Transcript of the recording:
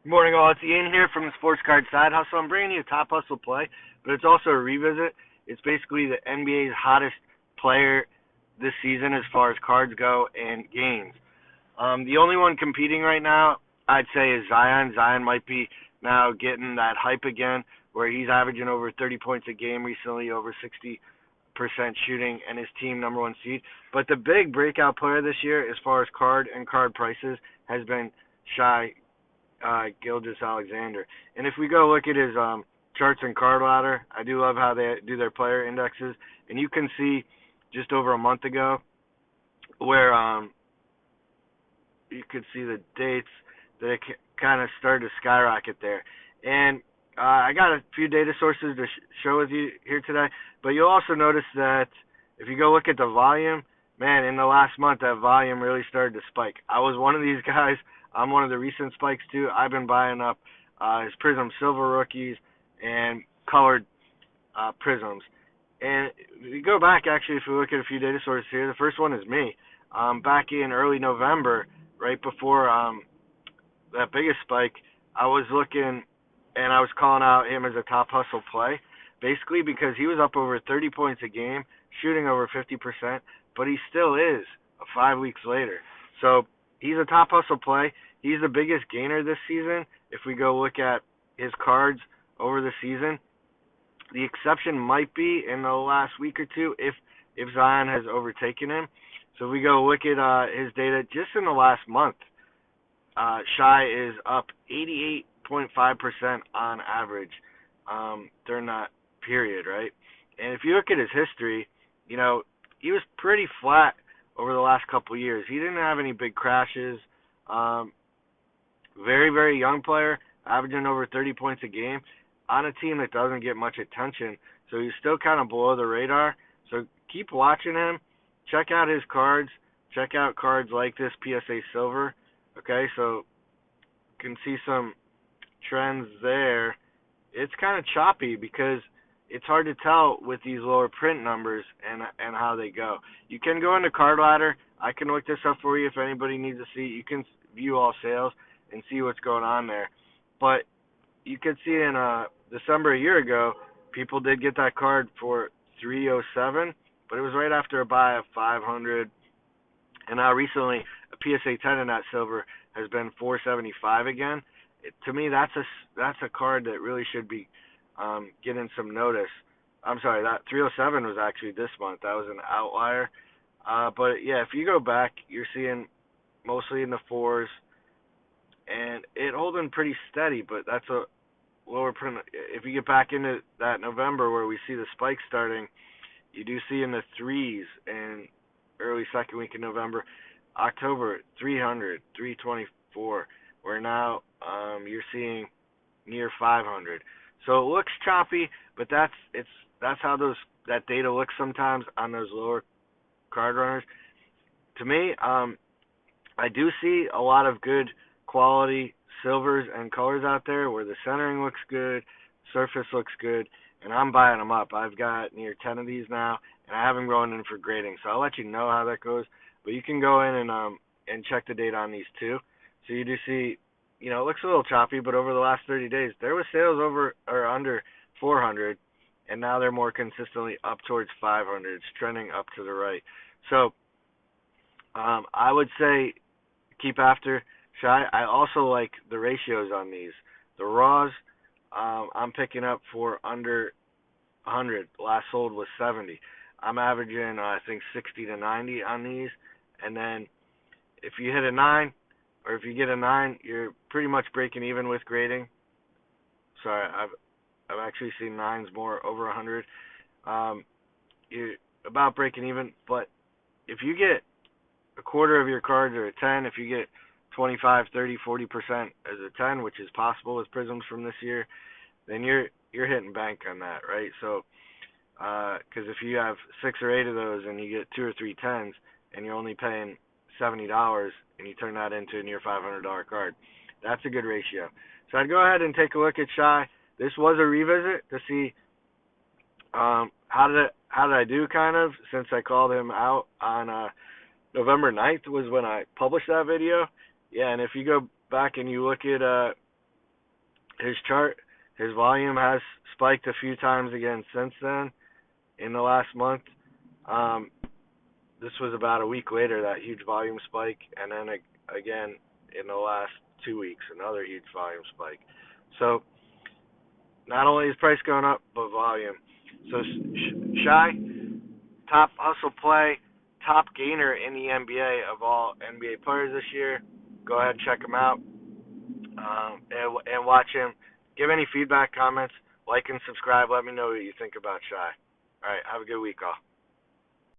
Good morning, all. It's Ian here from the Sports Card Side Hustle. I'm bringing you a top hustle play, but it's also a revisit. It's basically the NBA's hottest player this season as far as cards go and games. The only one competing right now, I'd say, is Zion. Zion might be now getting that hype again, where he's averaging over 30 points a game recently, over 60% shooting, and his team number one seed. But the big breakout player this year, as far as card and card prices, has been Shai, Gilgeous-Alexander. And if we go look at his charts and card ladder, I do love how they do their player indexes. And you can see just over a month ago where you could see the dates that it kind of started to skyrocket there. And I got a few data sources to show with you here today, but you'll also notice that if you go look at the volume, man, in the last month that volume really started to spike. I was one of these guys. I'm one of the recent spikes too. I've been buying up his Prism Silver rookies and colored Prisms. And if you go back, actually, if we look at a few data sources here, the first one is me. Back in early November, right before that biggest spike, I was looking and I was calling out him as a top hustle play, basically because he was up over 30 points a game, shooting over 50%, but he still is 5 weeks later. So he's a top hustle play. He's the biggest gainer this season. If we go look at his cards over the season, the exception might be in the last week or two if Zion has overtaken him. So if we go look at his data just in the last month, Shai is up 88.5% on average during that period, right? And if you look at his history, you know, he was pretty flat over the last couple of years. He didn't have any big crashes. Very, very young player, averaging over 30 points a game on a team that doesn't get much attention. So he's still kind of below the radar. So keep watching him. Check out his cards. Check out cards like this PSA Silver. Okay, so you can see some trends there. It's kind of choppy because it's hard to tell with these lower print numbers and how they go. You can go into Card Ladder. I can look this up for you if anybody needs to see. You can view all sales and see what's going on there. But you could see in December a year ago, people did get that card for 307, but it was right after a buy of 500. And now recently, a PSA 10 in that silver has been 475 again. To me, that's a card that really should be getting some notice. I'm sorry, that 307 was actually this month. That was an outlier. But yeah, if you go back, you're seeing mostly in the fours, and it holding pretty steady. But that's a lower print. If you get back into that November where we see the spike starting, you do see in the threes and early second week in November. October 300, 324. Where now you're seeing near 500. So it looks choppy, but that's how that data looks sometimes on those lower card runners. To me, I do see a lot of good quality silvers and colors out there where the centering looks good, surface looks good, and I'm buying them up. I've got near 10 of these now, and I have them going in for grading. So I'll let you know how that goes. But you can go in and check the data on these too. So you do see, you know, it looks a little choppy, but over the last 30 days, there was sales over or under 400, and now they're more consistently up towards 500. It's trending up to the right. So I would say keep after Shai. I also like the ratios on these. The raws, I'm picking up for under 100. Last sold was 70. I'm averaging, I think, 60 to 90 on these. And then if you hit a 9, or if you get a 9, you're pretty much breaking even with grading. Sorry, I've actually seen 9s more over 100. You're about breaking even, but if you get a quarter of your cards are a 10, if you get 25, 30, 40% as a 10, which is possible with Prisms from this year, then you're hitting bank on that, right? So, because if you have 6 or 8 of those and you get 2 or 3 10s and you're only paying $70 and you turn that into a near $500 card, that's a good ratio. So I'd go ahead and take a look at Shai. This was a revisit to see how did I do, kind of, since I called him out on November 9th was when I published that video. Yeah, and if you go back and you look at his chart, his volume has spiked a few times again since then in the last month. Um, this was about a week later, that huge volume spike, and then again in the last 2 weeks, another huge volume spike. So not only is price going up, but volume. So Shai, top hustle play, top gainer in the NBA of all NBA players this year. Go ahead and check him out, and watch him. Give any feedback, comments, like and subscribe. Let me know what you think about Shai. All right, have a good week, all.